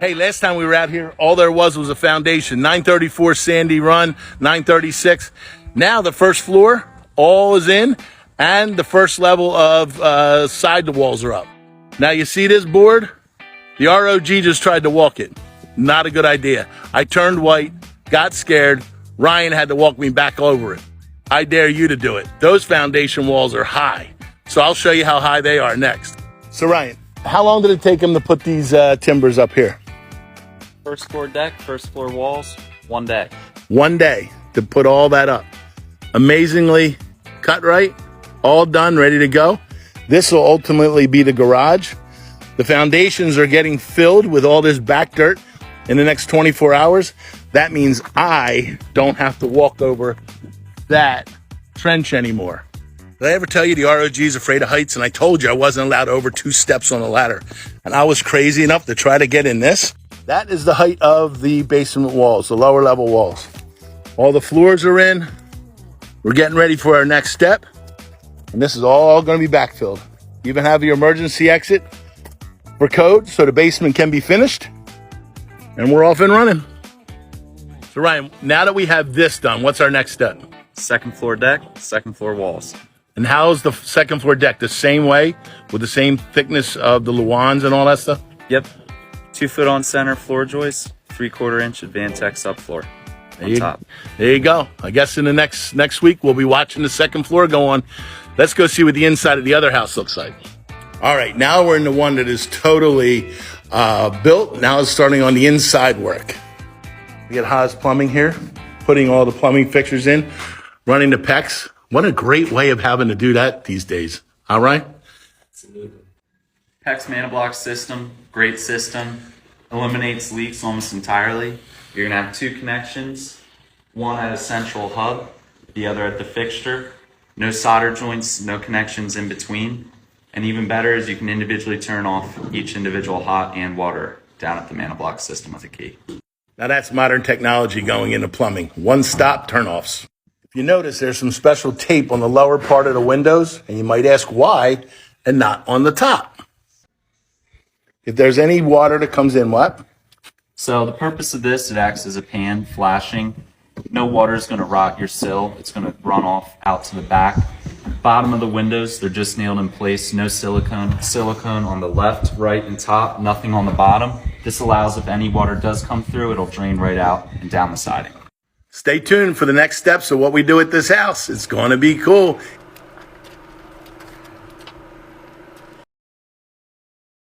Hey, last time we were out here, all there was a foundation. 934 Sandy Run, 936. Now the first floor, all is in, and the first level of side walls are up. Now you see this board? The ROG just tried to walk it. Not a good idea. I turned white, got scared. Ryan had to walk me back over it. I dare you to do it. Those foundation walls are high. So I'll show you how high they are next. So Ryan, how long did it take him to put these timbers up here? First floor deck, first floor walls, 1 day. 1 day to put all that up. Amazingly cut right, all done, ready to go. This will ultimately be the garage. The foundations are getting filled with all this back dirt in the next 24 hours. That means I don't have to walk over that trench anymore. Did I ever tell you the ROG is afraid of heights? And I told you I wasn't allowed over 2 steps on the ladder. And I was crazy enough to try to get in this. That is the height of the basement walls, the lower level walls. All the floors are in. We're getting ready for our next step. And this is all going to be backfilled. You even have your emergency exit for code so the basement can be finished. And we're off and running. So Ryan, now that we have this done, what's our next step? Second floor deck, second floor walls. And how's the second floor deck? The same way with the same thickness of the Luans and all that stuff? Yep. 2 foot on center floor joists, 3/4 inch Advantex subfloor on top. There you go. I guess in the next week, we'll be watching the second floor go on. Let's go see what the inside of the other house looks like. All right, now we're in the one that is totally built. Now it's starting on the inside work. We got Haas Plumbing here, putting all the plumbing fixtures in, running the PEX. What a great way of having to do that these days. All right? Absolutely. PEX ManaBlock system, great system, eliminates leaks almost entirely. You're gonna have 2 connections, one at a central hub, the other at the fixture. No solder joints, no connections in between. And even better is you can individually turn off each individual hot and water down at the ManaBlock system with a key. Now that's modern technology going into plumbing. One-stop turnoffs. If you notice, there's some special tape on the lower part of the windows, and you might ask why, and not on the top. If there's any water that comes in, what? So the purpose of this, it acts as a pan flashing. No water is going to rot your sill. It's going to run off out to the back. Bottom of the windows, they're just nailed in place. No silicone. Silicone on the left, right, and top. Nothing on the bottom. This allows if any water does come through, it'll drain right out and down the siding. Stay tuned for the next steps of what we do at this house. It's going to be cool.